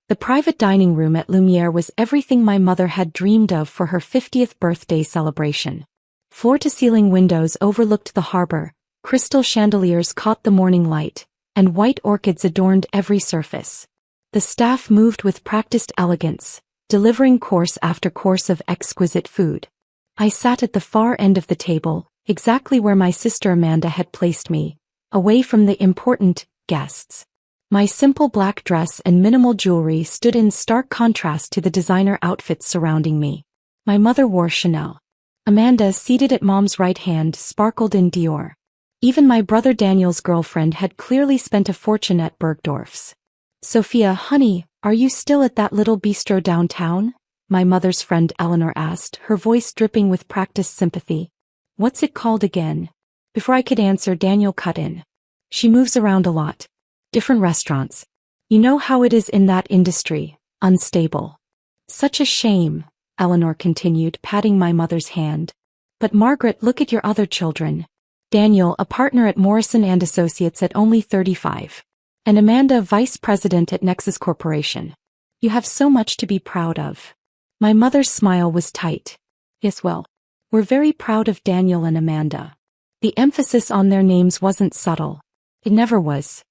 The private dining room at Lumière was everything my mother had dreamed of for her 50th birthday celebration. Floor-to-ceiling windows overlooked the harbor, crystal chandeliers caught the morning light, and white orchids adorned every surface. The staff moved with practiced elegance, delivering course after course of exquisite food. I sat at the far end of the table, exactly where my sister Amanda had placed me, away from the important guests. My simple black dress and minimal jewelry stood in stark contrast to the designer outfits surrounding me. My mother wore Chanel. Amanda, seated at Mom's right hand, sparkled in Dior. Even my brother Daniel's girlfriend had clearly spent a fortune at Bergdorf's. Sophia, honey, are you still at that little bistro downtown? My mother's friend Eleanor asked, her voice dripping with practiced sympathy. What's it called again? Before I could answer, Daniel cut in. She moves around a lot. Different restaurants. You know how it is in that industry, unstable. Such a shame, Eleanor continued, patting my mother's hand. But Margaret, look at your other children. Daniel, a partner at Morrison & Associates at only 35. And Amanda, vice president at Nexus Corporation. You have so much to be proud of. My mother's smile was tight. Yes, well, we're very proud of Daniel and Amanda. The emphasis on their names wasn't subtle. It never was.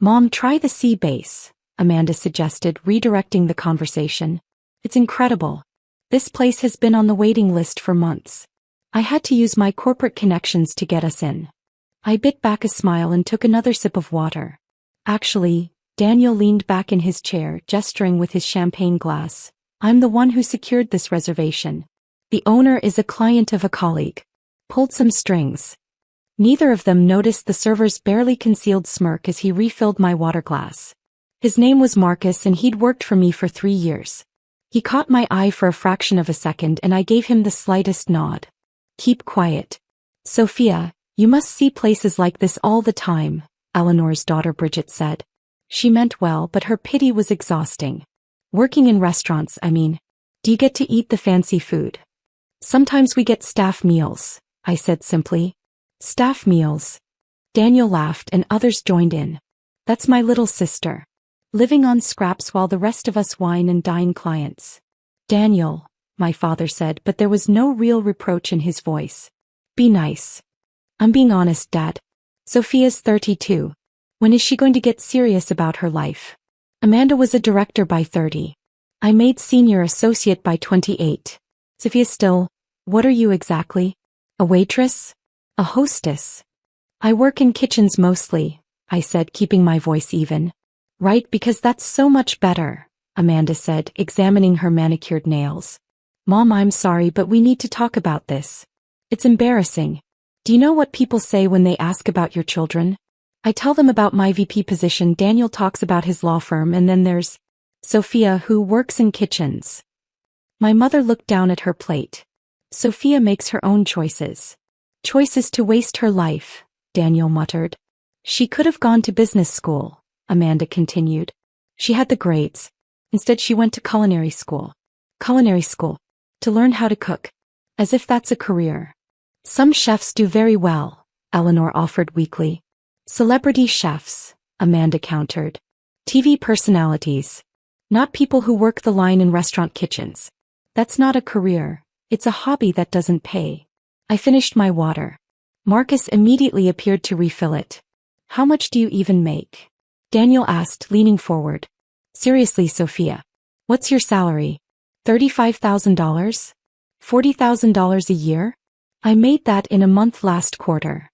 Mom, try the C bass, Amanda suggested, redirecting the conversation. It's incredible. This place has been on the waiting list for months. I had to use my corporate connections to get us in. I bit back a smile and took another sip of water. Actually, Daniel leaned back in his chair, gesturing with his champagne glass. I'm the one who secured this reservation. The owner is a client of a colleague. Pulled some strings. Neither of them noticed the server's barely concealed smirk as he refilled my water glass. His name was Marcus and he'd worked for me for 3 years. He caught my eye for a fraction of a second and I gave him the slightest nod. Keep quiet. Sophia, you must see places like this all the time, Eleanor's daughter Bridget said. She meant well, but her pity was exhausting. Working in restaurants, I mean. Do you get to eat the fancy food? Sometimes we get staff meals, I said simply. Staff meals. Daniel laughed and others joined in. That's my little sister. Living on scraps while the rest of us wine and dine clients. Daniel, my father said, but there was no real reproach in his voice. Be nice. I'm being honest, Dad. Sophia's 32. When is she going to get serious about her life? Amanda was a director by 30. I made senior associate by 28. Sophia still, what are you exactly? A waitress? A hostess? I work in kitchens mostly, I said, keeping my voice even. Right, because that's so much better, Amanda said, examining her manicured nails. Mom, I'm sorry, but we need to talk about this. It's embarrassing. Do you know what people say when they ask about your children? I tell them about my VP position, Daniel talks about his law firm, and then there's Sophia, who works in kitchens. My mother looked down at her plate. Sophia makes her own choices. Choices to waste her life, Daniel muttered. She could have gone to business school, Amanda continued. She had the grades. Instead she went to culinary school. Culinary school. To learn how to cook. As if that's a career. Some chefs do very well, Eleanor offered weakly. Celebrity chefs, Amanda countered. TV personalities. Not people who work the line in restaurant kitchens. That's not a career. It's a hobby that doesn't pay. I finished my water. Marcus immediately appeared to refill it. How much do you even make? Daniel asked, leaning forward. Seriously, Sophia. What's your salary? $35,000? $40,000 a year? I made that in a month last quarter.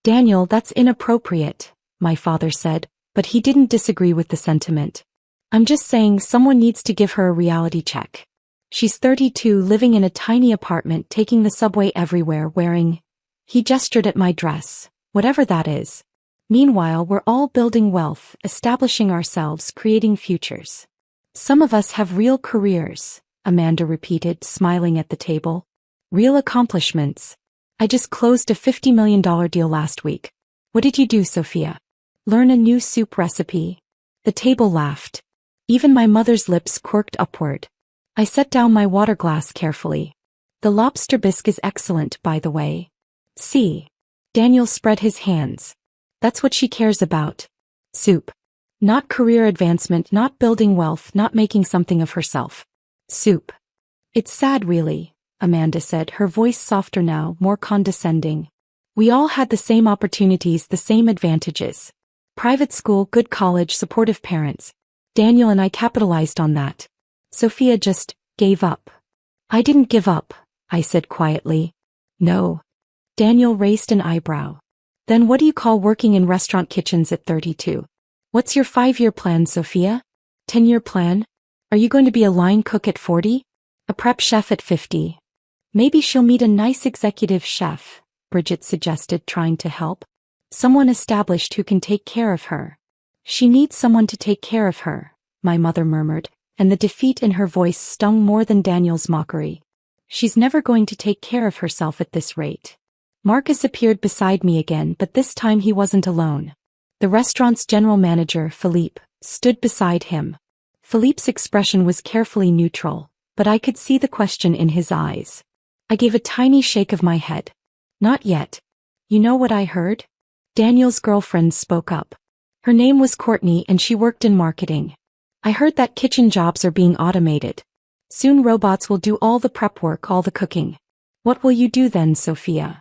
Daniel, that's inappropriate, my father said, but he didn't disagree with the sentiment. I'm just saying someone needs to give her a reality check. She's 32, living in a tiny apartment, taking the subway everywhere, wearing... He gestured at my dress, whatever that is. Meanwhile, we're all building wealth, establishing ourselves, creating futures. Some of us have real careers, Amanda repeated, smiling at the table. Real accomplishments. I just closed a $50 million deal last week. What did you do, Sophia? Learn a new soup recipe? The table laughed. Even my mother's lips quirked upward. I set down my water glass carefully. The lobster bisque is excellent, by the way. See. Daniel spread his hands. That's what she cares about. Soup. Not career advancement, not building wealth, not making something of herself. Soup. It's sad really, Amanda said, her voice softer now, more condescending. We all had the same opportunities, the same advantages. Private school, good college, supportive parents. Daniel and I capitalized on that. Sophia just gave up. I didn't give up, I said quietly. No. Daniel raised an eyebrow. Then what do you call working in restaurant kitchens at 32? What's your 5-year plan, Sophia? 10-year plan? Are you going to be a line cook at 40? A prep chef at 50? Maybe she'll meet a nice executive chef, Bridget suggested, trying to help. Someone established who can take care of her. She needs someone to take care of her, my mother murmured, and the defeat in her voice stung more than Daniel's mockery. She's never going to take care of herself at this rate. Marcus appeared beside me again, but this time he wasn't alone. The restaurant's general manager, Philippe, stood beside him. Philippe's expression was carefully neutral, but I could see the question in his eyes. I gave a tiny shake of my head. Not yet. You know what I heard? Daniel's girlfriend spoke up. Her name was Courtney and she worked in marketing. I heard that kitchen jobs are being automated. Soon robots will do all the prep work, all the cooking. What will you do then, Sophia?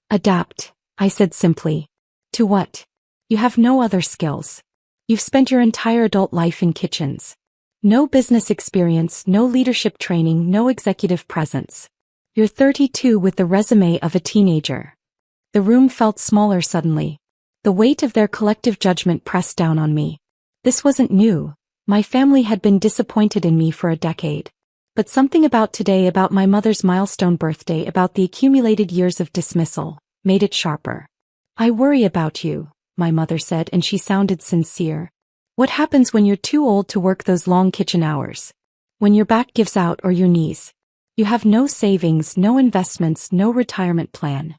Adapt, I said simply. To what? You have no other skills. You've spent your entire adult life in kitchens. No business experience, no leadership training, no executive presence. You're 32 with the resume of a teenager. The room felt smaller suddenly. The weight of their collective judgment pressed down on me. This wasn't new. My family had been disappointed in me for a decade. But something about today, about my mother's milestone birthday, about the accumulated years of dismissal, made it sharper. I worry about you, my mother said, and she sounded sincere. What happens when you're too old to work those long kitchen hours? When your back gives out or your knees? You have no savings, no investments, no retirement plan.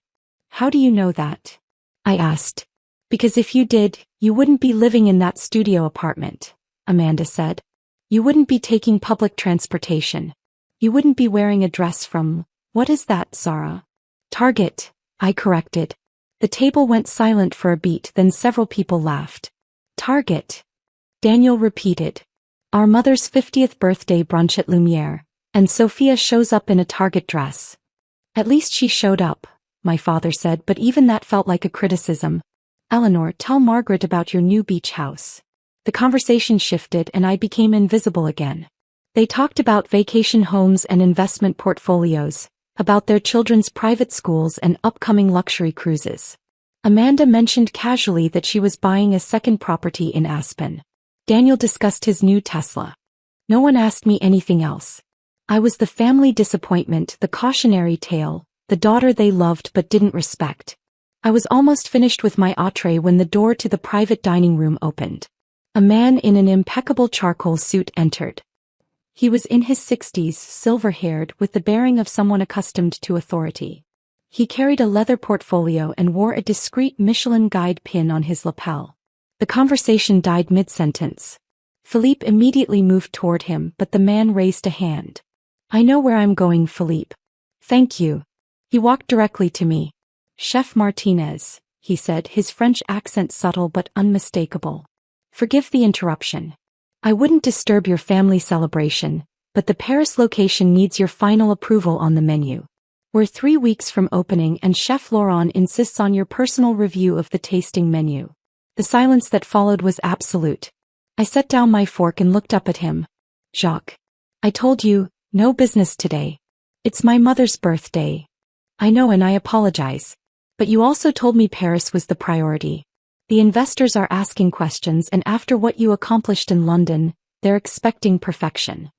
How do you know that? I asked. Because if you did, you wouldn't be living in that studio apartment, Amanda said. You wouldn't be taking public transportation. You wouldn't be wearing a dress from, what is that, Zara? Target, I corrected. The table went silent for a beat, then several people laughed. Target. Daniel repeated. Our mother's 50th birthday brunch at Lumière, and Sophia shows up in a Target dress. At least she showed up, my father said, but even that felt like a criticism. Eleanor, tell Margaret about your new beach house. The conversation shifted and I became invisible again. They talked about vacation homes and investment portfolios, about their children's private schools and upcoming luxury cruises. Amanda mentioned casually that she was buying a second property in Aspen. Daniel discussed his new Tesla. No one asked me anything else. I was the family disappointment, the cautionary tale, the daughter they loved but didn't respect. I was almost finished with my entree when the door to the private dining room opened. A man in an impeccable charcoal suit entered. He was in his 60s, silver-haired, with the bearing of someone accustomed to authority. He carried a leather portfolio and wore a discreet Michelin guide pin on his lapel. The conversation died mid-sentence. Philippe immediately moved toward him, but the man raised a hand. I know where I'm going, Philippe. Thank you. He walked directly to me. Chef Martinez, he said, his French accent subtle but unmistakable. Forgive the interruption. I wouldn't disturb your family celebration, but the Paris location needs your final approval on the menu. We're 3 weeks from opening and Chef Laurent insists on your personal review of the tasting menu. The silence that followed was absolute. I set down my fork and looked up at him. Jacques. I told you, no business today. It's my mother's birthday. I know and I apologize. But you also told me Paris was the priority. The investors are asking questions and after what you accomplished in London, they're expecting perfection.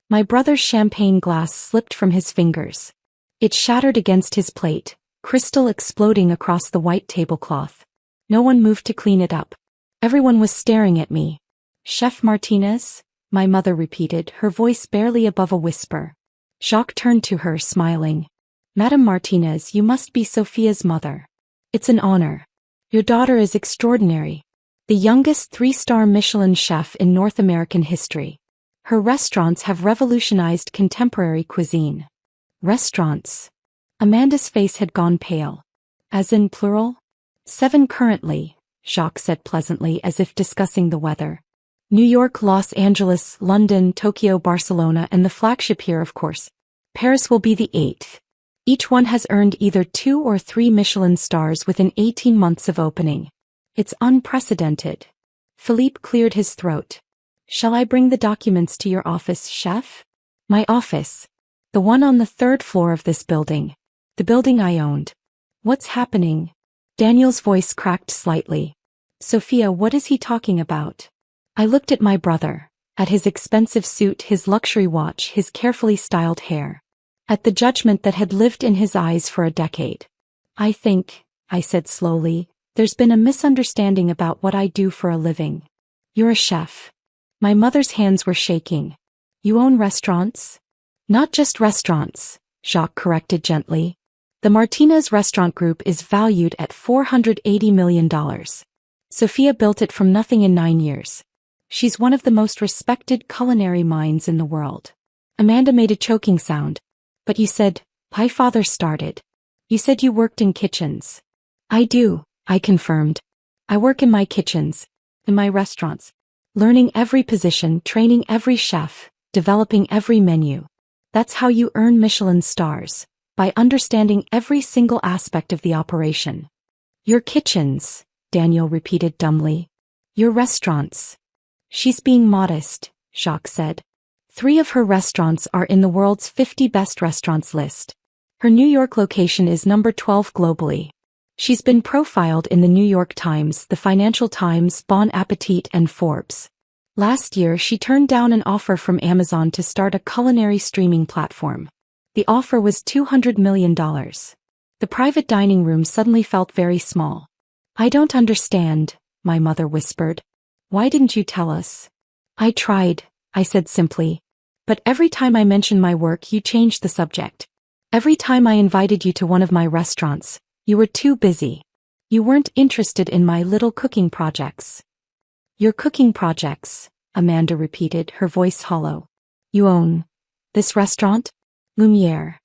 My brother's champagne glass slipped from his fingers. It shattered against his plate, crystal exploding across the white tablecloth. No one moved to clean it up. Everyone was staring at me. Chef Martinez? My mother repeated, her voice barely above a whisper. Jacques turned to her, smiling. Madame Martinez, you must be Sophia's mother. It's an honor. Your daughter is extraordinary. The youngest 3-star Michelin chef in North American history. Her restaurants have revolutionized contemporary cuisine. Restaurants. Amanda's face had gone pale. As in plural? 7 currently, Jacques said pleasantly as if discussing the weather. New York, Los Angeles, London, Tokyo, Barcelona, and the flagship here, of course. Paris will be the 8th. Each one has earned either 2 or 3 Michelin stars within 18 months of opening. It's unprecedented. Philippe cleared his throat. Shall I bring the documents to your office, chef? My office. The one on the 3rd floor of this building. The building I owned. What's happening? Daniel's voice cracked slightly. Sophia, what is he talking about? I looked at my brother, at his expensive suit, his luxury watch, his carefully styled hair, at the judgment that had lived in his eyes for a decade. I think, I said slowly, there's been a misunderstanding about what I do for a living. You're a chef. My mother's hands were shaking. You own restaurants? Not just restaurants, Jacques corrected gently. The Martinez Restaurant Group is valued at $480 million. Sophia built it from nothing in 9 years. She's one of the most respected culinary minds in the world. Amanda made a choking sound. But you said, my father started. You said you worked in kitchens. I do, I confirmed. I work in my kitchens, in my restaurants, learning every position, training every chef, developing every menu. That's how you earn Michelin stars, by understanding every single aspect of the operation. Your kitchens, Daniel repeated dumbly. Your restaurants. She's being modest, Jacques said. 3 of her restaurants are in the world's 50 best restaurants list. Her New York location is number 12 globally. She's been profiled in the New York Times, the Financial Times, Bon Appetit, and Forbes. Last year she turned down an offer from Amazon to start a culinary streaming platform. The offer was $200 million. The private dining room suddenly felt very small. I don't understand, my mother whispered. Why didn't you tell us? I tried, I said simply. But every time I mentioned my work you changed the subject. Every time I invited you to one of my restaurants, you were too busy. You weren't interested in my little cooking projects. Your cooking projects, Amanda repeated, her voice hollow. You own this restaurant? Lumière.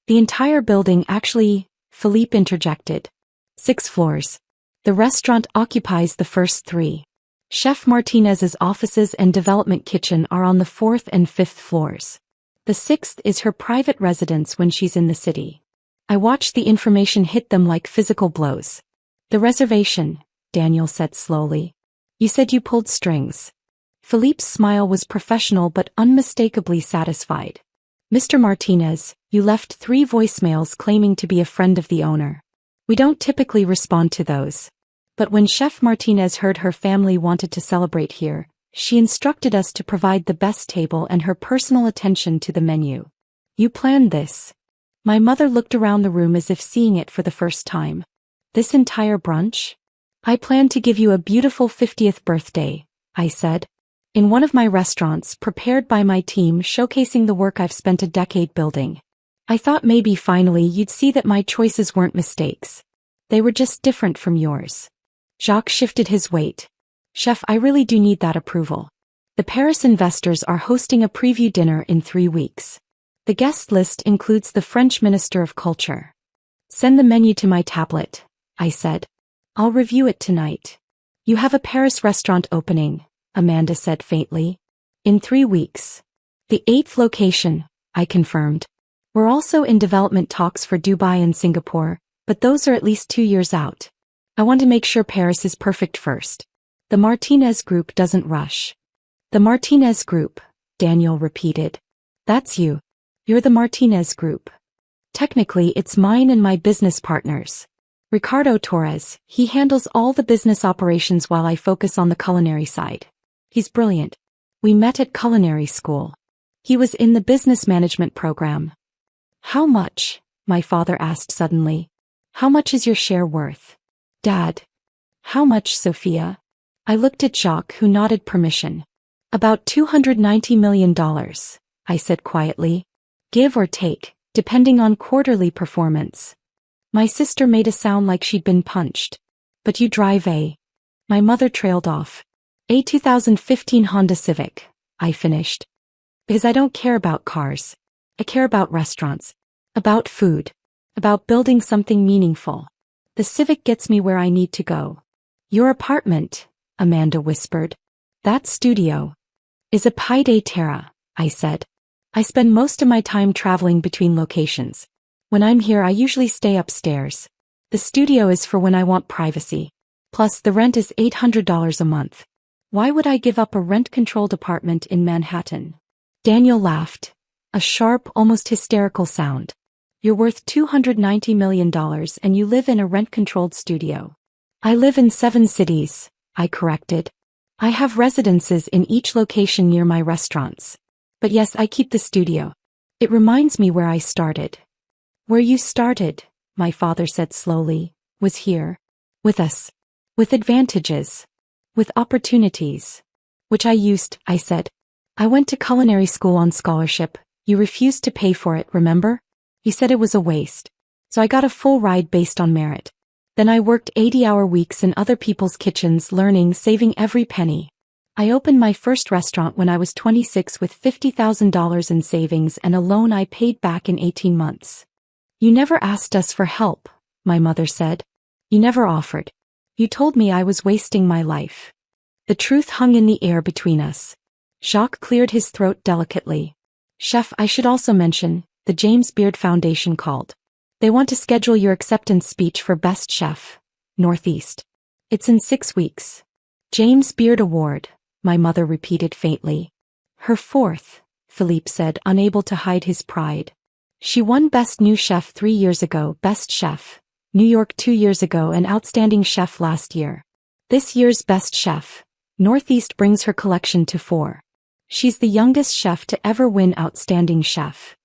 The entire building actually, Philippe interjected. 6 floors. The restaurant occupies the first 3. Chef Martinez's offices and development kitchen are on the 4th and 5th floors. The 6th is her private residence when she's in the city. I watched the information hit them like physical blows. The reservation, Daniel said slowly. You said you pulled strings. Philippe's smile was professional but unmistakably satisfied. Mr. Martinez, you left 3 voicemails claiming to be a friend of the owner. We don't typically respond to those. But when Chef Martinez heard her family wanted to celebrate here, she instructed us to provide the best table and her personal attention to the menu. You planned this. My mother looked around the room as if seeing it for the first time. This entire brunch? I planned to give you a beautiful 50th birthday, I said. In one of my restaurants, prepared by my team, showcasing the work I've spent a decade building. I thought maybe finally you'd see that my choices weren't mistakes. They were just different from yours. Jacques shifted his weight. Chef, I really do need that approval. The Paris investors are hosting a preview dinner in 3 weeks. The guest list includes the French Minister of Culture. Send the menu to my tablet, I said. I'll review it tonight. You have a Paris restaurant opening, Amanda said faintly. In 3 weeks. The 8th location, I confirmed. We're also in development talks for Dubai and Singapore, but those are at least 2 years out. I want to make sure Paris is perfect first. The Martinez Group doesn't rush. The Martinez Group, Daniel repeated. That's you. You're the Martinez Group. Technically it's mine and my business partners. Ricardo Torres, he handles all the business operations while I focus on the culinary side. He's brilliant. We met at culinary school. He was in the business management program. How much? My father asked suddenly. How much is your share worth? Dad. How much, Sophia? I looked at Jacques, who nodded permission. About $290 million, I said quietly. Give or take, depending on quarterly performance. My sister made a sound like she'd been punched. But you drive a... My mother trailed off. A 2015 Honda Civic, I finished. Because I don't care about cars. I care about restaurants. About food. About building something meaningful. The Civic gets me where I need to go. Your apartment, Amanda whispered. That studio is a pied a terre, I said. I spend most of my time traveling between locations. When I'm here I usually stay upstairs. The studio is for when I want privacy. Plus the rent is $800 a month. Why would I give up a rent-controlled apartment in Manhattan? Daniel laughed. A sharp, almost hysterical sound. You're worth $290 million and you live in a rent-controlled studio. I live in 7 cities, I corrected. I have residences in each location near my restaurants. But yes, I keep the studio. It reminds me where I started. Where you started, my father said slowly, was here. With us. With advantages. With opportunities. Which I said. I went to culinary school on scholarship. You refused to pay for it, remember? You said it was a waste. So I got a full ride based on merit. Then I worked 80-hour weeks in other people's kitchens learning, saving every penny. I opened my first restaurant when I was 26 with $50,000 in savings and a loan I paid back in 18 months. You never asked us for help, my mother said. You never offered. You told me I was wasting my life. The truth hung in the air between us. Jacques cleared his throat delicately. Chef, I should also mention, the James Beard Foundation called. They want to schedule your acceptance speech for Best Chef, Northeast. It's in 6 weeks. James Beard Award, my mother repeated faintly. Her 4th, Philippe said, unable to hide his pride. She won Best New Chef 3 years ago, Best Chef, New York 2 years ago and Outstanding Chef last year. This year's Best Chef, Northeast brings her collection to 4. She's the youngest chef to ever win Outstanding Chef.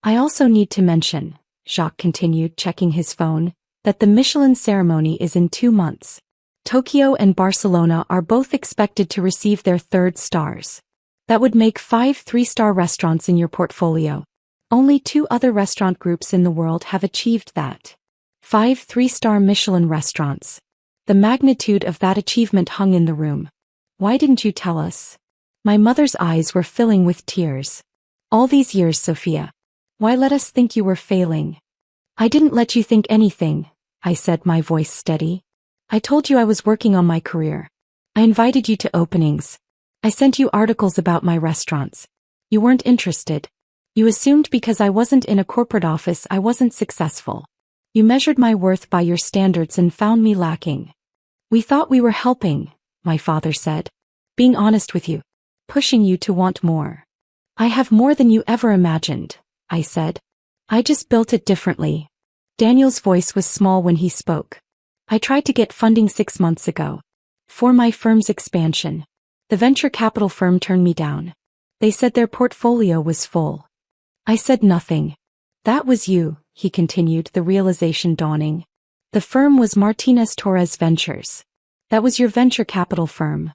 I also need to mention, Jacques continued, checking his phone, that the Michelin ceremony is in 2 months. Tokyo and Barcelona are both expected to receive their 3rd stars. That would make 5 3-star restaurants in your portfolio. Only 2 other restaurant groups in the world have achieved that. 5 3-star Michelin restaurants. The magnitude of that achievement hung in the room. Why didn't you tell us? My mother's eyes were filling with tears. All these years, Sophia. Why let us think you were failing? I didn't let you think anything, I said, my voice steady. I told you I was working on my career. I invited you to openings. I sent you articles about my restaurants. You weren't interested. You assumed because I wasn't in a corporate office I wasn't successful. You measured my worth by your standards and found me lacking. We thought we were helping, my father said. Being honest with you. Pushing you to want more. I have more than you ever imagined, I said. I just built it differently. Daniel's voice was small when he spoke. I tried to get funding 6 months ago. For my firm's expansion. The venture capital firm turned me down. They said their portfolio was full. I said nothing. That was you, he continued, the realization dawning. The firm was Martinez Torres Ventures. That was your venture capital firm.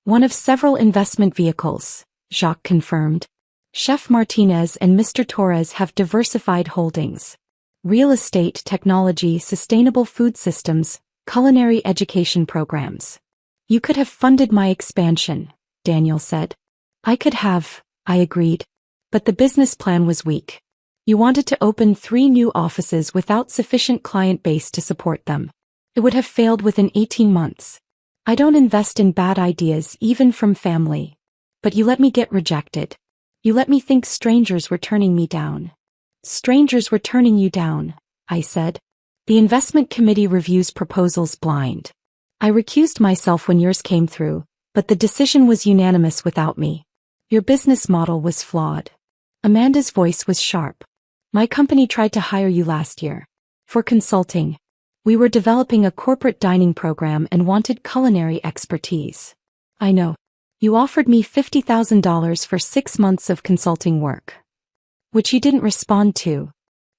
One of several investment vehicles, Jacques confirmed. Chef Martinez and Mr. Torres have diversified holdings. Real estate, technology, sustainable food systems, culinary education programs. You could have funded my expansion, Daniel said. I could have, I agreed. But the business plan was weak. You wanted to open 3 new offices without sufficient client base to support them. It would have failed within 18 months. I don't invest in bad ideas even from family. But you let me get rejected. You let me think strangers were turning me down. Strangers were turning you down, I said. The investment committee reviews proposals blind. I recused myself when yours came through, but the decision was unanimous without me. Your business model was flawed. Amanda's voice was sharp. My company tried to hire you last year. For consulting. We were developing a corporate dining program and wanted culinary expertise. I know. You offered me $50,000 for 6 months of consulting work. Which you didn't respond to.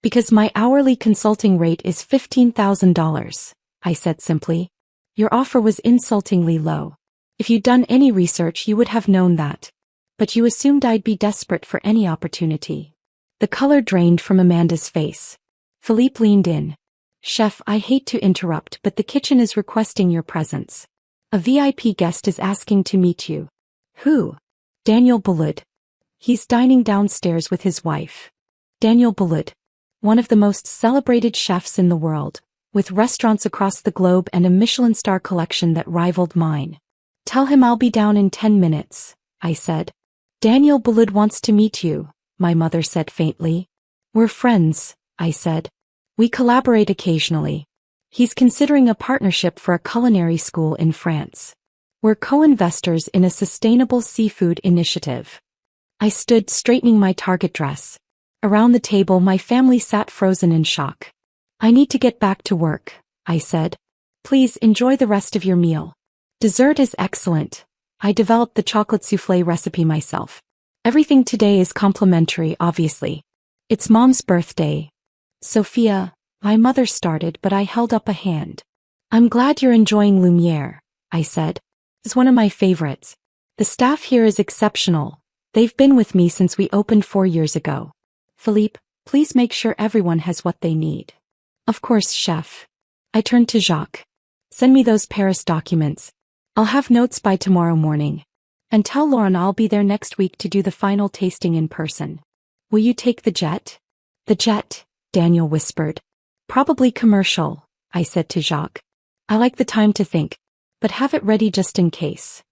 Because my hourly consulting rate is $15,000, I said simply. Your offer was insultingly low. If you'd done any research you would have known that. But you assumed I'd be desperate for any opportunity. The color drained from Amanda's face. Philippe leaned in. Chef, I hate to interrupt, but the kitchen is requesting your presence. A VIP guest is asking to meet you. Who? Daniel Boulud. He's dining downstairs with his wife. Daniel Boulud. One of the most celebrated chefs in the world, with restaurants across the globe and a Michelin star collection that rivaled mine. Tell him I'll be down in 10 minutes, I said. Daniel Boulud wants to meet you, my mother said faintly. We're friends, I said. We collaborate occasionally. He's considering a partnership for a culinary school in France. We're co-investors in a sustainable seafood initiative. I stood straightening my target dress. Around the table my family sat frozen in shock. I need to get back to work, I said. Please enjoy the rest of your meal. Dessert is excellent. I developed the chocolate soufflé recipe myself. Everything today is complimentary, obviously. It's Mom's birthday. Sophia, my mother started, but I held up a hand. I'm glad you're enjoying Lumière, I said. It's one of my favorites. The staff here is exceptional. They've been with me since we opened 4 years ago. Philippe, please make sure everyone has what they need. Of course, chef. I turned to Jacques. Send me those Paris documents. I'll have notes by tomorrow morning. And tell Lauren I'll be there next week to do the final tasting in person. Will you take the jet? The jet, Daniel whispered. Probably commercial, I said to Jacques. I like the time to think, but have it ready just in case.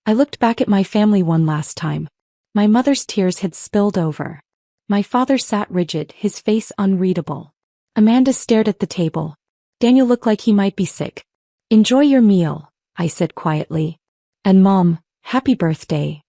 I looked back at my family one last time. My mother's tears had spilled over. My father sat rigid, his face unreadable. Amanda stared at the table. Daniel looked like he might be sick. Enjoy your meal, I said quietly. And Mom, happy birthday.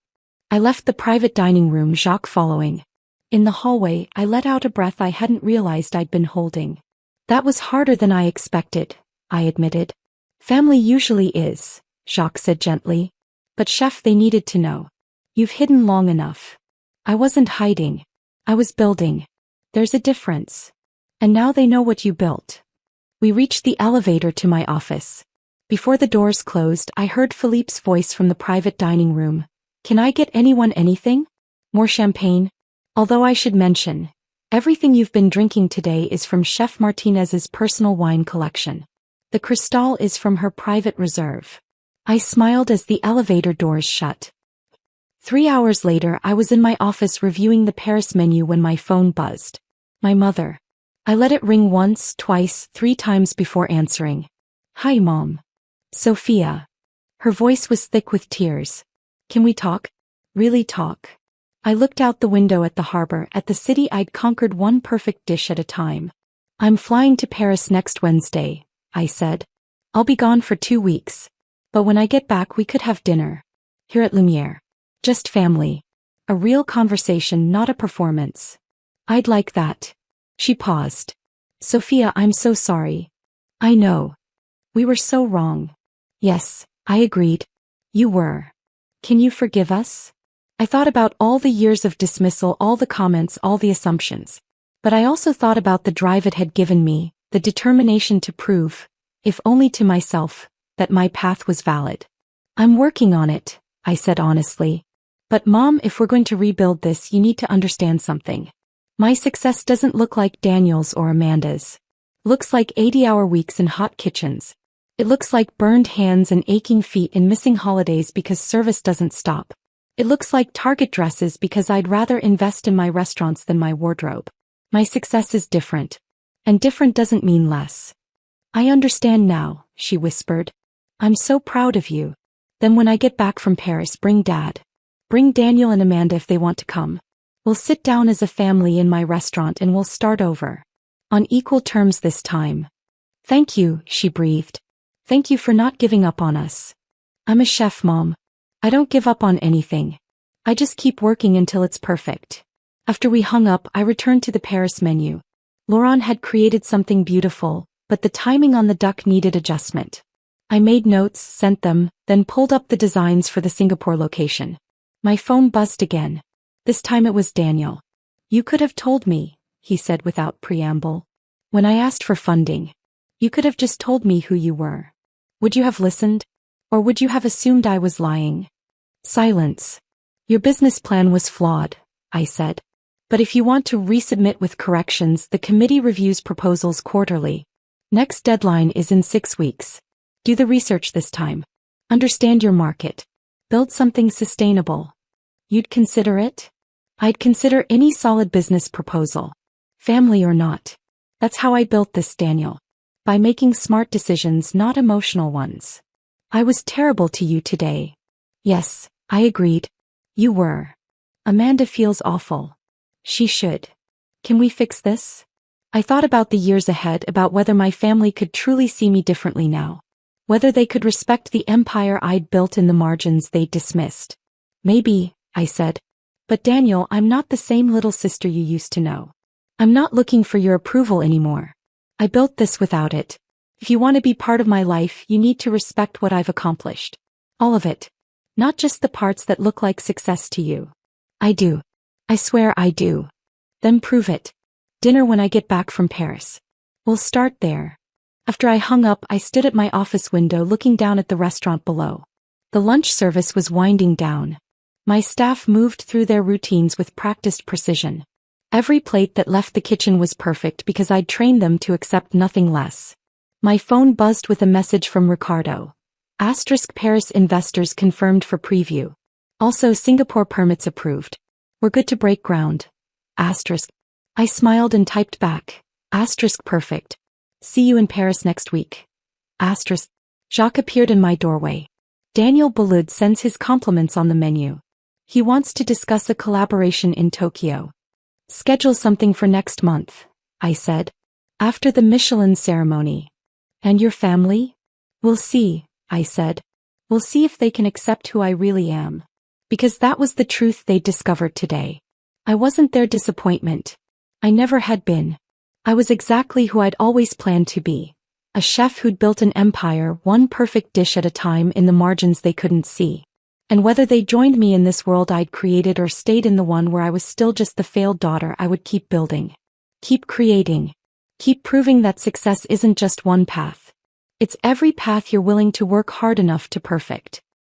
I left the private dining room, Jacques following. In the hallway, I let out a breath I hadn't realized I'd been holding. That was harder than I expected, I admitted. Family usually is, Jacques said gently. But chef, they needed to know. You've hidden long enough. I wasn't hiding. I was building. There's a difference. And now they know what you built. We reached the elevator to my office. Before the doors closed, I heard Philippe's voice from the private dining room. Can I get anyone anything? More champagne? Although I should mention, everything you've been drinking today is from Chef Martinez's personal wine collection. The Cristal is from her private reserve. I smiled as the elevator doors shut. 3 hours later, I was in my office reviewing the Paris menu when my phone buzzed. My mother. I let it ring once, twice, 3 times before answering. Hi, Mom. Sophia. Her voice was thick with tears. Can we talk? Really talk? I looked out the window at the harbor, at the city I'd conquered one perfect dish at a time. I'm flying to Paris next Wednesday, I said. I'll be gone for 2 weeks. But when I get back we could have dinner. Here at Lumière. Just family. A real conversation, not a performance. I'd like that. She paused. Sophia, I'm so sorry. I know. We were so wrong. Yes, I agreed. You were. Can you forgive us? I thought about all the years of dismissal, all the comments, all the assumptions. But I also thought about the drive it had given me, the determination to prove, if only to myself, that my path was valid. I'm working on it, I said honestly. But Mom, if we're going to rebuild this, you need to understand something. My success doesn't look like Daniel's or Amanda's. Looks like 80-hour weeks in hot kitchens. It looks like burned hands and aching feet and missing holidays because service doesn't stop. It looks like Target dresses because I'd rather invest in my restaurants than my wardrobe. My success is different. And different doesn't mean less. I understand now, she whispered. I'm so proud of you. Then when I get back from Paris, bring Dad. Bring Daniel and Amanda if they want to come. We'll sit down as a family in my restaurant and we'll start over. On equal terms this time. Thank you, she breathed. Thank you for not giving up on us. I'm a chef, Mom. I don't give up on anything. I just keep working until it's perfect. After we hung up, I returned to the Paris menu. Laurent had created something beautiful, but the timing on the duck needed adjustment. I made notes, sent them, then pulled up the designs for the Singapore location. My phone buzzed again. This time it was Daniel. You could have told me, he said without preamble. When I asked for funding. You could have just told me who you were. Would you have listened? Or would you have assumed I was lying? Silence. Your business plan was flawed, I said. But if you want to resubmit with corrections, the committee reviews proposals quarterly. Next deadline is in 6 weeks. Do the research this time. Understand your market. Build something sustainable. You'd consider it? I'd consider any solid business proposal. Family or not. That's how I built this, Daniel. By making smart decisions, not emotional ones. I was terrible to you today, Yes, I agreed. You were. Amanda feels awful. She should. Can we fix this? I thought about the years ahead, about whether my family could truly see me differently now. Whether they could respect the empire I'd built in the margins they'd dismissed. Maybe, I said. But Daniel, I'm not the same little sister you used to know. I'm not looking for your approval anymore. I built this without it. If you want to be part of my life, you need to respect what I've accomplished. All of it. Not just the parts that look like success to you. I do. I swear I do. Then prove it. Dinner when I get back from Paris. We'll start there. After I hung up, I stood at my office window looking down at the restaurant below. The lunch service was winding down. My staff moved through their routines with practiced precision. Every plate that left the kitchen was perfect because I'd trained them to accept nothing less. My phone buzzed with a message from Ricardo. Paris investors confirmed for preview. Also Singapore permits approved. We're good to break ground. I smiled and typed back. Perfect. See you in Paris next week. Jacques appeared in my doorway. Daniel Boulud sends his compliments on the menu. He wants to discuss a collaboration in Tokyo. Schedule something for next month, I said. After the Michelin ceremony. And your family? We'll see, I said. We'll see if they can accept who I really am. Because that was the truth they discovered today. I wasn't their disappointment. I never had been. I was exactly who I'd always planned to be. A chef who'd built an empire, one perfect dish at a time in the margins they couldn't see. And whether they joined me in this world I'd created or stayed in the one where I was still just the failed daughter, I would keep building. Keep creating. Keep proving that success isn't just one path. It's every path you're willing to work hard enough to perfect.